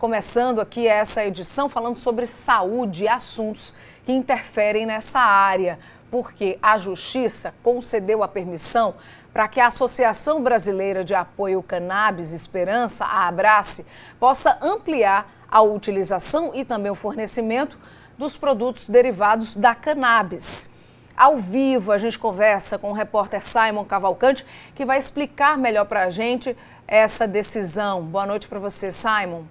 Começando aqui essa edição falando sobre saúde e assuntos que interferem nessa área, porque a Justiça concedeu a permissão para que a Associação Brasileira de Apoio Cannabis Esperança, a Abrace, possa ampliar a utilização e também o fornecimento dos produtos derivados da cannabis. Ao vivo, a gente conversa com o repórter Simon Cavalcante, que vai explicar melhor para a gente essa decisão. Boa noite para você, Simon.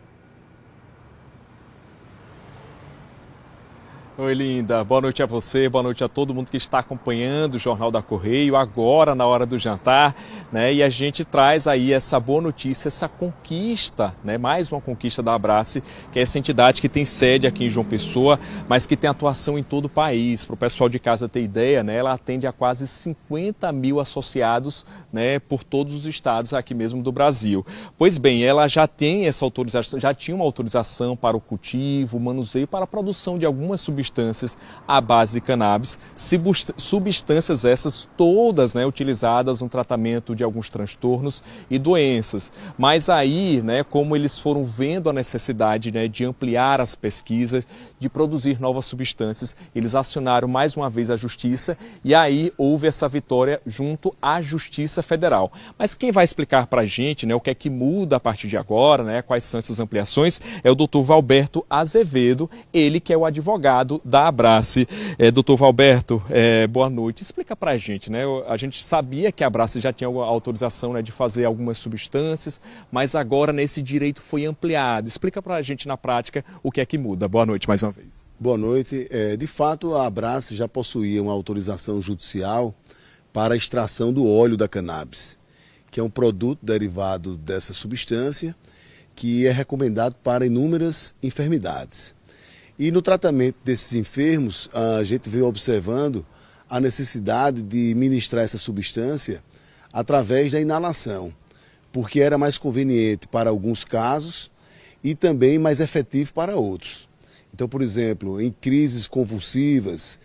Oi, linda. Boa noite a você, boa noite a todo mundo que está acompanhando o Jornal da Correio, agora na hora do jantar, né? E a gente traz aí essa boa notícia, essa conquista, né? Mais uma conquista da Abrace, que é essa entidade que tem sede aqui em João Pessoa, mas que tem atuação em todo o país. Para o pessoal de casa ter ideia, né? Ela atende a quase 50 mil associados, né? Por todos os estados aqui mesmo do Brasil. Pois bem, ela já tem essa autorização, já tinha uma autorização para o cultivo, o manuseio, para a produção de algumas substâncias à base de cannabis, substâncias essas todas, né, utilizadas no tratamento de alguns transtornos e doenças. Mas aí, né, como eles foram vendo a necessidade, né, de ampliar as pesquisas, de produzir novas substâncias, eles acionaram mais uma vez a Justiça e aí houve essa vitória junto à Justiça Federal. Mas quem vai explicar para a gente, né, o que é que muda a partir de agora, né, quais são essas ampliações, é o Dr. Valberto Azevedo, ele que é o advogado da Abrace. Doutor Valberto, boa noite. Explica para a gente, né? A gente sabia que a Abrace já tinha a autorização, né, de fazer algumas substâncias, mas agora nesse direito foi ampliado. Explica para a gente na prática o que é que muda. Boa noite mais uma vez. Boa noite. De fato, a Abrace já possuía uma autorização judicial para a extração do óleo da cannabis, que é um produto derivado dessa substância que é recomendado para inúmeras enfermidades. E no tratamento desses enfermos, a gente veio observando a necessidade de ministrar essa substância através da inalação, porque era mais conveniente para alguns casos e também mais efetivo para outros. Então, por exemplo, em crises convulsivas,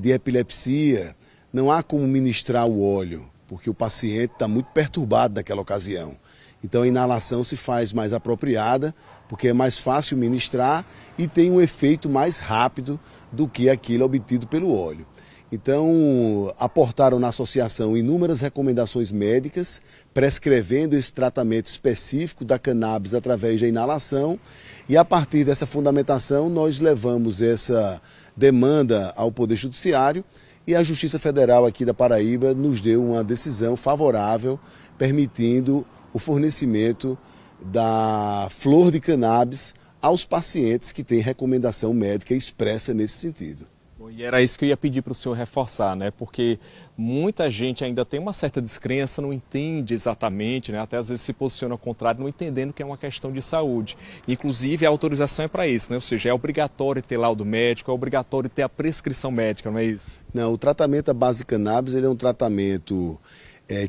de epilepsia, não há como ministrar o óleo, porque o paciente está muito perturbado naquela ocasião. Então a inalação se faz mais apropriada, porque é mais fácil ministrar e tem um efeito mais rápido do que aquilo obtido pelo óleo. Então aportaram na associação inúmeras recomendações médicas, prescrevendo esse tratamento específico da cannabis através da inalação, e a partir dessa fundamentação nós levamos essa demanda ao Poder Judiciário e a Justiça Federal aqui da Paraíba nos deu uma decisão favorável, permitindo o fornecimento da flor de cannabis aos pacientes que têm recomendação médica expressa nesse sentido. Bom, e era isso que eu ia pedir para o senhor reforçar, né? Porque muita gente ainda tem uma certa descrença, não entende exatamente, né? Até às vezes se posiciona ao contrário, não entendendo que é uma questão de saúde. Inclusive a autorização é para isso, né? Ou seja, é obrigatório ter laudo médico, é obrigatório ter a prescrição médica, não é isso? Não, o tratamento à base de cannabis ele é um tratamento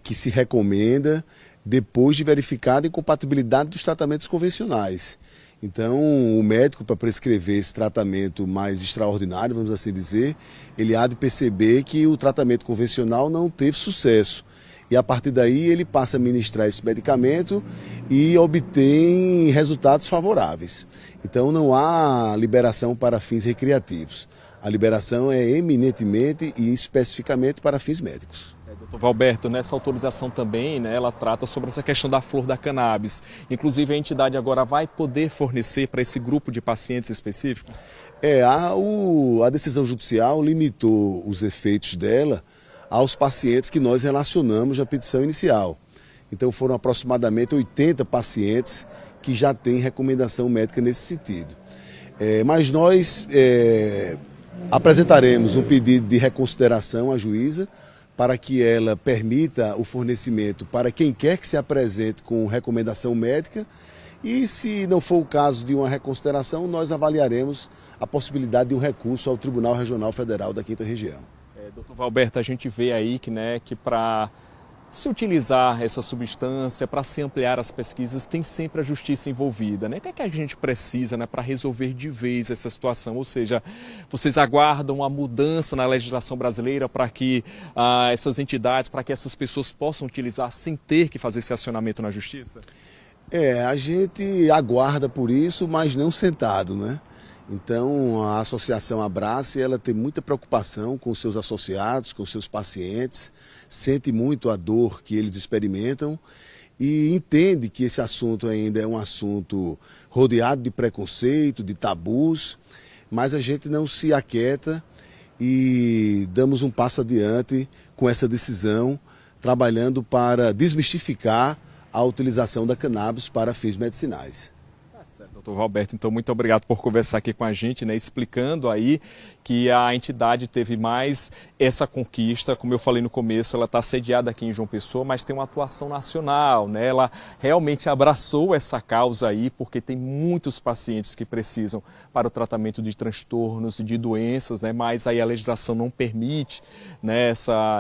que se recomenda depois de verificada a incompatibilidade dos tratamentos convencionais. Então, o médico, para prescrever esse tratamento mais extraordinário, vamos assim dizer, ele há de perceber que o tratamento convencional não teve sucesso. E a partir daí ele passa a ministrar esse medicamento e obtém resultados favoráveis. Então não há liberação para fins recreativos. A liberação é eminentemente e especificamente para fins médicos. Doutor Valberto, nessa autorização também, né, ela trata sobre essa questão da flor da cannabis. Inclusive a entidade agora vai poder fornecer para esse grupo de pacientes específico? A decisão judicial limitou os efeitos dela aos pacientes que nós relacionamos na petição inicial. Então foram aproximadamente 80 pacientes que já têm recomendação médica nesse sentido. Mas nós apresentaremos um pedido de reconsideração à juíza para que ela permita o fornecimento para quem quer que se apresente com recomendação médica e, se não for o caso de uma reconsideração, nós avaliaremos a possibilidade de um recurso ao Tribunal Regional Federal da 5ª Região. Doutor Valberto, a gente vê aí que para se utilizar essa substância, para se ampliar as pesquisas, tem sempre a justiça envolvida, né? O que é que a gente precisa, né, para resolver de vez essa situação? Ou seja, vocês aguardam uma mudança na legislação brasileira para que essas entidades, para que essas pessoas possam utilizar sem ter que fazer esse acionamento na justiça? A gente aguarda por isso, mas não sentado, né? Então, a Associação Abrace, ela tem muita preocupação com os seus associados, com os seus pacientes, sente muito a dor que eles experimentam e entende que esse assunto ainda é um assunto rodeado de preconceito, de tabus, mas a gente não se aquieta e damos um passo adiante com essa decisão, trabalhando para desmistificar a utilização da cannabis para fins medicinais. Doutor Roberto, então muito obrigado por conversar aqui com a gente, né, explicando aí que a entidade teve mais essa conquista, como eu falei no começo, ela está sediada aqui em João Pessoa, mas tem uma atuação nacional, né, ela realmente abraçou essa causa aí, porque tem muitos pacientes que precisam para o tratamento de transtornos e de doenças, né, mas aí a legislação não permite, né,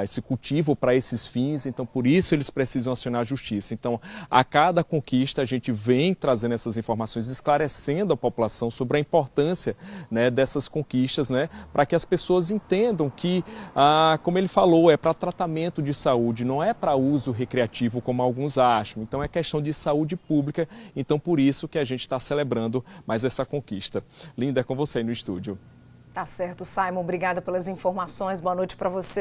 esse cultivo para esses fins, então por isso eles precisam acionar a justiça. Então, a cada conquista a gente vem trazendo essas informações, esclarecendo a população sobre a importância, né, dessas conquistas, né, para que as pessoas entendam que, como ele falou, é para tratamento de saúde, não é para uso recreativo como alguns acham. Então é questão de saúde pública, então por isso que a gente está celebrando mais essa conquista. Linda, é com você aí no estúdio. Tá certo, Simon. Obrigada pelas informações. Boa noite para você.